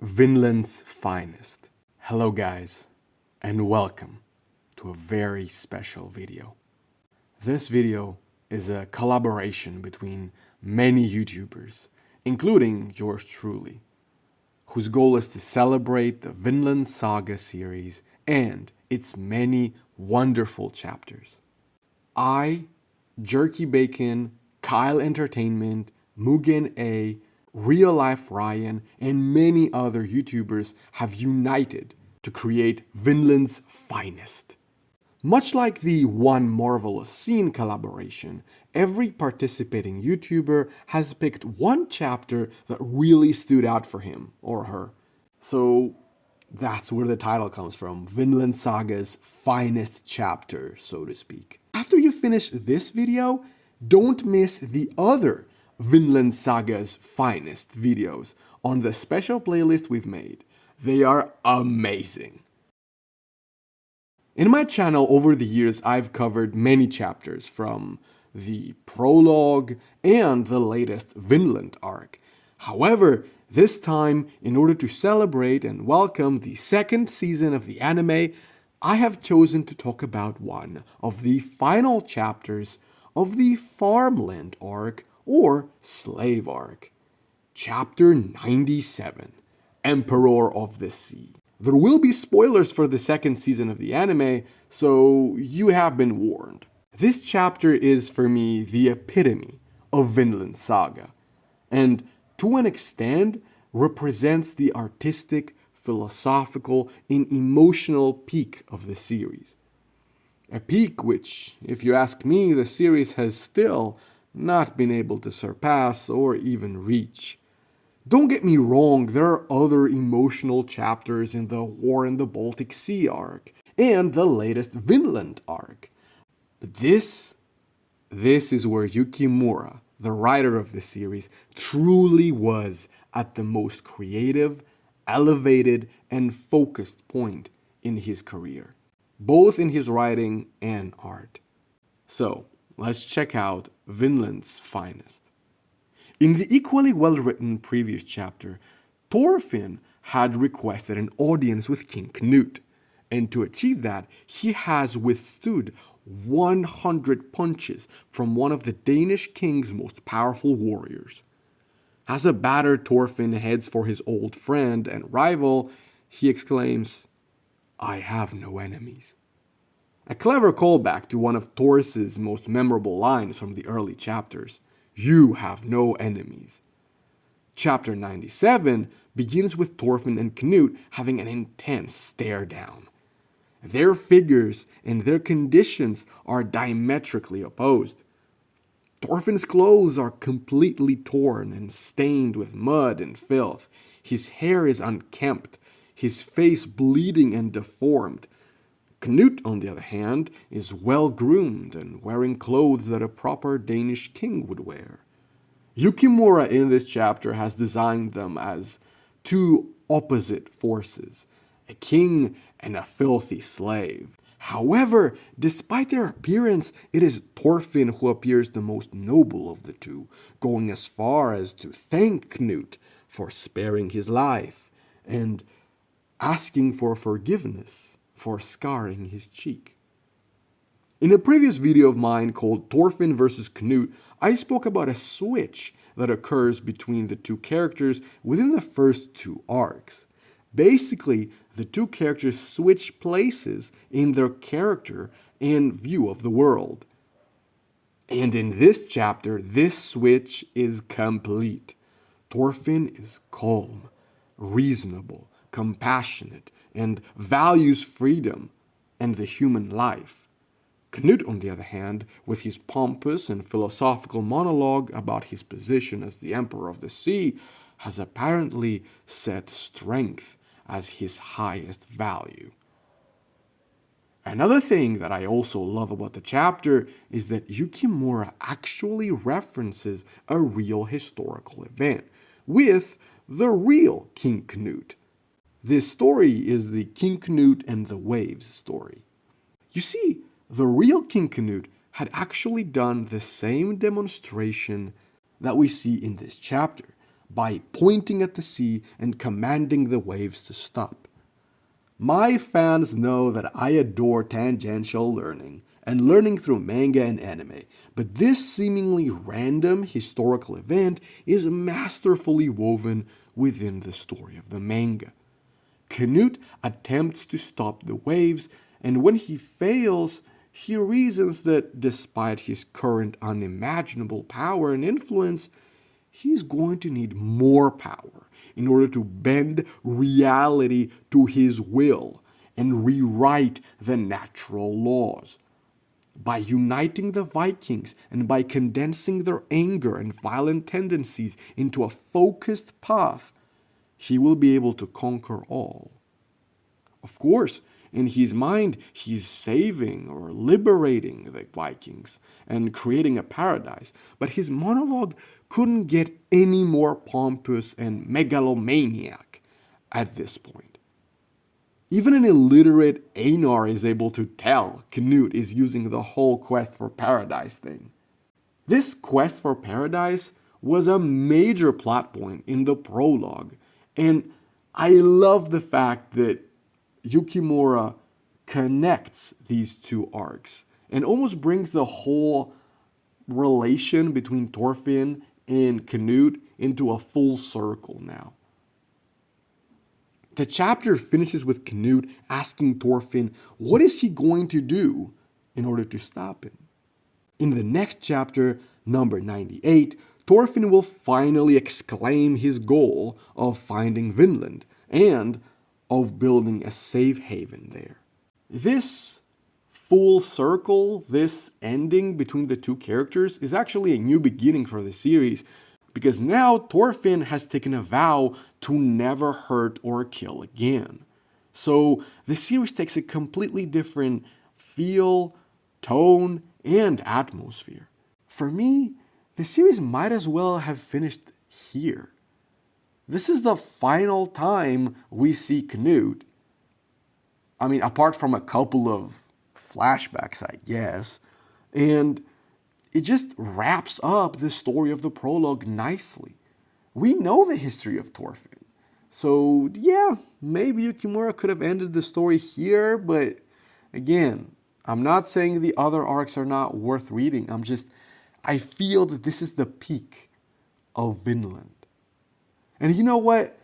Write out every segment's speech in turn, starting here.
Vinland's finest. Hello guys, and welcome to a very special video. This video is a collaboration between many YouTubers, including yours truly, whose goal is to celebrate the Vinland Saga series and its many wonderful chapters. I, Jerky Bacon, Kyle Entertainment, Mugen A, Real Life Ryan, and many other YouTubers have united to create Vinland's finest. Much like the One Marvelous Scene collaboration, every participating YouTuber has picked one chapter that really stood out for him or her. So that's where the title comes from, Vinland Saga's finest chapter, so to speak. After you finish this video, don't miss the other Vinland Saga's finest videos on the special playlist we've made. They are amazing. In my channel over the years, I've covered many chapters from the prologue and the latest Vinland arc. However, this time, in order to celebrate and welcome the second season of the anime, I have chosen to talk about one of the final chapters of the Farmland arc or Slave arc. Chapter 97, Emperor of the Sea. There will be spoilers for the second season of the anime, so you have been warned. This chapter is for me the epitome of Vinland Saga, and to an extent represents the artistic, philosophical, and emotional peak of the series. A peak which, if you ask me, the series has still not been able to surpass or even reach. Don't get me wrong, there are other emotional chapters in the War in the Baltic Sea arc and the latest Vinland arc. But this is where Yukimura, the writer of the series, truly was at the most creative, elevated, and focused point in his career, both in his writing and art. So, let's check out Vinland's finest. In the equally well-written previous chapter, Thorfinn had requested an audience with King Canute, and to achieve that, he has withstood 100 punches from one of the Danish king's most powerful warriors. As a battered Thorfinn heads for his old friend and rival, he exclaims, "I have no enemies." A clever callback to one of Thor's most memorable lines from the early chapters, "You have no enemies." Chapter 97 begins with Thorfinn and Canute having an intense stare down. Their figures and their conditions are diametrically opposed. Thorfinn's clothes are completely torn and stained with mud and filth. His hair is unkempt, his face bleeding and deformed. Canute, on the other hand, is well-groomed and wearing clothes that a proper Danish king would wear. Yukimura in this chapter has designed them as two opposite forces, a king and a filthy slave. However, despite their appearance, it is Thorfinn who appears the most noble of the two, going as far as to thank Canute for sparing his life and asking for forgiveness for scarring his cheek. In a previous video of mine called Thorfinn vs. Canute, I spoke about a switch that occurs between the two characters within the first two arcs. Basically, the two characters switch places in their character and view of the world. And in this chapter, this switch is complete. Thorfinn is calm, reasonable, compassionate, and values freedom and the human life. Canute, on the other hand, with his pompous and philosophical monologue about his position as the Emperor of the Sea, has apparently set strength as his highest value. Another thing that I also love about the chapter is that Yukimura actually references a real historical event with the real King Canute. This story is the King Canute and the Waves story. You see, the real King Canute had actually done the same demonstration that we see in this chapter, by pointing at the sea and commanding the waves to stop. My fans know that I adore tangential learning and learning through manga and anime, but this seemingly random historical event is masterfully woven within the story of the manga. Canute attempts to stop the waves, and when he fails, he reasons that despite his current unimaginable power and influence, he's going to need more power in order to bend reality to his will and rewrite the natural laws. By uniting the Vikings and by condensing their anger and violent tendencies into a focused path, he will be able to conquer all. Of course, in his mind, he's saving or liberating the Vikings and creating a paradise, but his monologue couldn't get any more pompous and megalomaniac at this point. Even an illiterate Einar is able to tell Canute is using the whole quest for paradise thing. This quest for paradise was a major plot point in the prologue, and I love the fact that Yukimura connects these two arcs and almost brings the whole relation between Thorfinn and Canute into a full circle now. The chapter finishes with Canute asking Thorfinn what is he going to do in order to stop him. In the next chapter, number 98, Thorfinn will finally exclaim his goal of finding Vinland and of building a safe haven there. This full circle, this ending between the two characters is actually a new beginning for the series, because now Thorfinn has taken a vow to never hurt or kill again. So the series takes a completely different feel, tone, and atmosphere. For me, the series might as well have finished here. This is the final time we see Canute. I mean, apart from a couple of flashbacks, I guess. And it just wraps up the story of the prologue nicely. We know the history of Thorfinn. So, yeah, maybe Yukimura could have ended the story here, but again, I'm not saying the other arcs are not worth reading. I feel that this is the peak of Vinland. And you know what?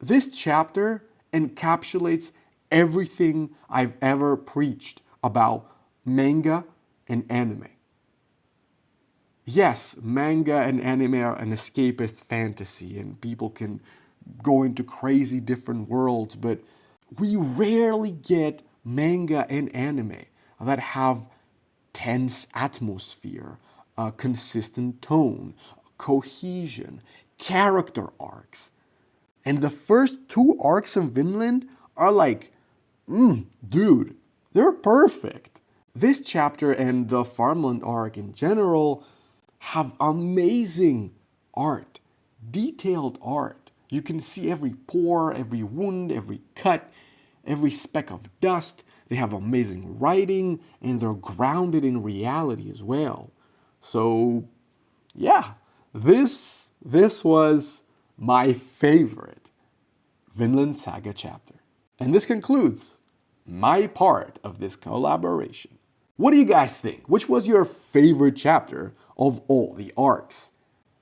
This chapter encapsulates everything I've ever preached about manga and anime. Yes, manga and anime are an escapist fantasy and people can go into crazy different worlds, but we rarely get manga and anime that have tense atmosphere, a consistent tone, cohesion, character arcs. And the first two arcs in Vinland are like, dude, they're perfect. This chapter and the Farmland arc in general have amazing art, detailed art. You can see every pore, every wound, every cut, every speck of dust. They have amazing writing and they're grounded in reality as well. So, yeah, this was my favorite Vinland Saga chapter. And this concludes my part of this collaboration. What do you guys think? Which was your favorite chapter of all the arcs?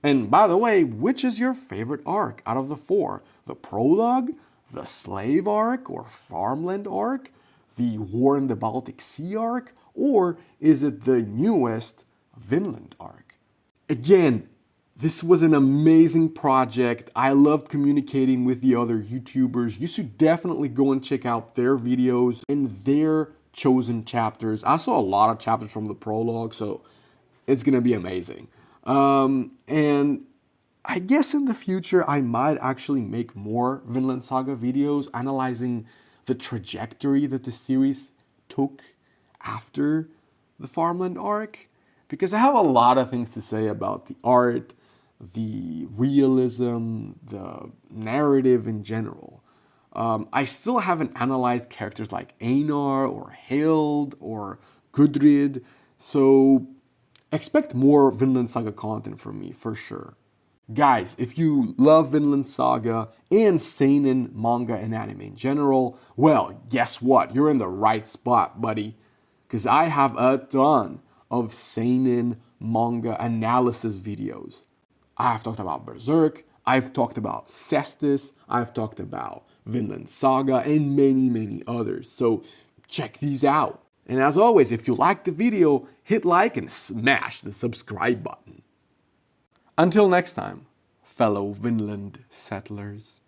And by the way, which is your favorite arc out of the four? The prologue, the slave arc or farmland arc, the war in the Baltic Sea arc, or is it the newest Vinland arc? Again, this was an amazing project. I loved communicating with the other YouTubers. You should definitely go and check out their videos and their chosen chapters. I saw a lot of chapters from the prologue, so it's gonna be amazing. And I guess in the future, I might actually make more Vinland Saga videos analyzing the trajectory that the series took after the Farmland arc, because I have a lot of things to say about the art, the realism, the narrative in general. I still haven't analyzed characters like Einar or Hild or Gudrid, so expect more Vinland Saga content from me for sure. Guys, if you love Vinland Saga and seinen manga and anime in general, well, guess what? You're in the right spot, buddy. Because I have a ton of seinen manga analysis videos. I've talked about Berserk, I've talked about Cestus, I've talked about Vinland Saga, and many, many others. So check these out. And as always, if you liked the video, hit like and smash the subscribe button. Until next time, fellow Vinland settlers.